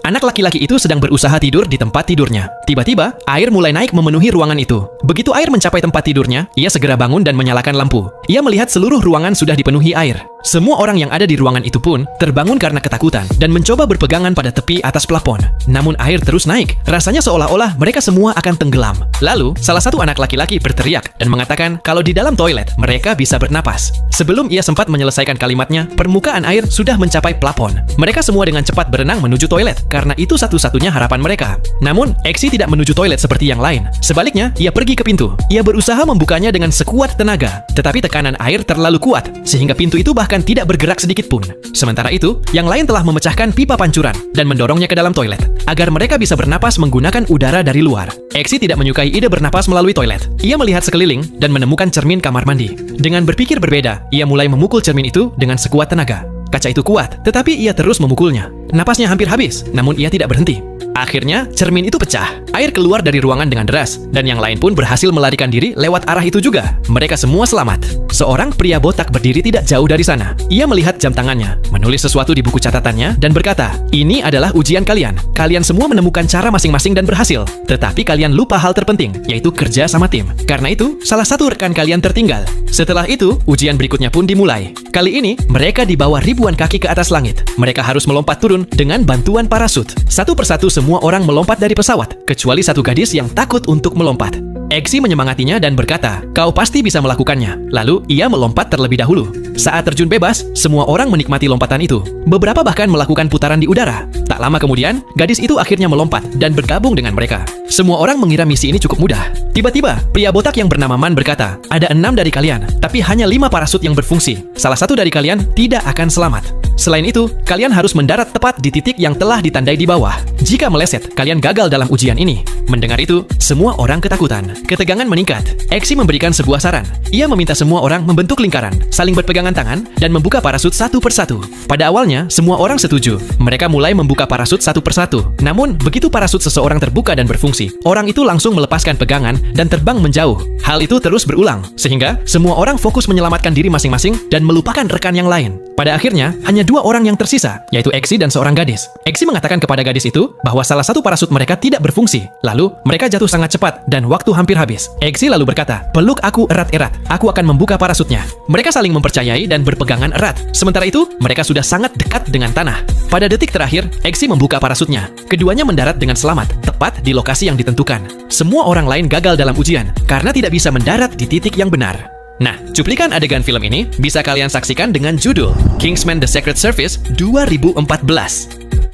Anak laki-laki itu sedang berusaha tidur di tempat tidurnya. Tiba-tiba, air mulai naik memenuhi ruangan itu. Begitu air mencapai tempat tidurnya, ia segera bangun dan menyalakan lampu. Ia melihat seluruh ruangan sudah dipenuhi air. Semua orang yang ada di ruangan itu pun terbangun karena ketakutan dan mencoba berpegangan pada tepi atas plafon. Namun air terus naik. Rasanya seolah-olah mereka semua akan tenggelam. Lalu, salah satu anak laki-laki berteriak dan mengatakan kalau di dalam toilet mereka bisa bernapas. Sebelum ia sempat menyelesaikan kalimatnya, permukaan air sudah mencapai plafon. Mereka semua dengan cepat berenang menuju toilet karena itu satu-satunya harapan mereka. Namun, Exi tidak menuju toilet seperti yang lain. Sebaliknya, ia pergi ke pintu. Ia berusaha membukanya dengan sekuat tenaga, tetapi tekanan air terlalu kuat sehingga pintu itu bahkan tidak bergerak sedikit pun. Sementara itu, yang lain telah memecahkan pipa pancuran dan mendorongnya ke dalam toilet agar mereka bisa bernapas menggunakan udara dari luar. Exi tidak menyukai ide bernapas melalui toilet. Ia melihat sekeliling dan menemukan cermin kamar mandi. Dengan berpikir berbeda, ia mulai memukul cermin itu dengan sekuat tenaga. Kaca itu kuat, tetapi ia terus memukulnya. Napasnya hampir habis, namun ia tidak berhenti. Akhirnya, cermin itu pecah. Air keluar dari ruangan dengan deras, dan yang lain pun berhasil melarikan diri lewat arah itu juga. Mereka semua selamat. Seorang pria botak berdiri tidak jauh dari sana. Ia melihat jam tangannya, menulis sesuatu di buku catatannya, dan berkata, "Ini adalah ujian kalian. Kalian semua menemukan cara masing-masing dan berhasil. Tetapi kalian lupa hal terpenting, yaitu kerja sama tim. Karena itu, salah satu rekan kalian tertinggal." Setelah itu, ujian berikutnya pun dimulai. Kali ini, mereka dibawa ribuan kaki ke atas langit. Mereka harus melompat turun dengan bantuan parasut. Satu persatu semua orang melompat dari pesawat, kecuali satu gadis yang takut untuk melompat. Exi menyemangatinya dan berkata, "Kau pasti bisa melakukannya." Lalu, ia melompat terlebih dahulu. Saat terjun bebas, semua orang menikmati lompatan itu. Beberapa bahkan melakukan putaran di udara. Tak lama kemudian, gadis itu akhirnya melompat dan bergabung dengan mereka. Semua orang mengira misi ini cukup mudah. Tiba-tiba, pria botak yang bernama Man berkata, "Ada 6 dari kalian, tapi hanya 5 parasut yang berfungsi. Salah satu dari kalian tidak akan selamat. Selain itu, kalian harus mendarat tepat di titik yang telah ditandai di bawah. Jika meleset, kalian gagal dalam ujian ini." Mendengar itu, semua orang ketakutan. Ketegangan meningkat. Exi memberikan sebuah saran. Ia meminta semua orang membentuk lingkaran, saling berpegangan tangan, dan membuka parasut satu persatu. Pada awalnya, semua orang setuju. Mereka mulai membuka parasut satu persatu. Namun, begitu parasut seseorang terbuka dan berfungsi, orang itu langsung melepaskan pegangan dan terbang menjauh. Hal itu terus berulang, sehingga semua orang fokus menyelamatkan diri masing-masing dan melupakan rekan yang lain. Pada akhirnya, hanya 2 orang yang tersisa, yaitu Exi dan seorang gadis. Exi mengatakan kepada gadis itu bahwa salah satu parasut mereka tidak berfungsi. Lalu, mereka jatuh sangat cepat dan waktu hampir habis. Exi lalu berkata, "Peluk aku erat-erat, aku akan membuka parasutnya." Mereka saling mempercayai dan berpegangan erat. Sementara itu, mereka sudah sangat dekat dengan tanah. Pada detik terakhir, Exi membuka parasutnya. Keduanya mendarat dengan selamat, tepat di lokasi yang ditentukan. Semua orang lain gagal dalam ujian karena tidak bisa mendarat di titik yang benar. Nah, cuplikan adegan film ini bisa kalian saksikan dengan judul Kingsman The Secret Service 2014.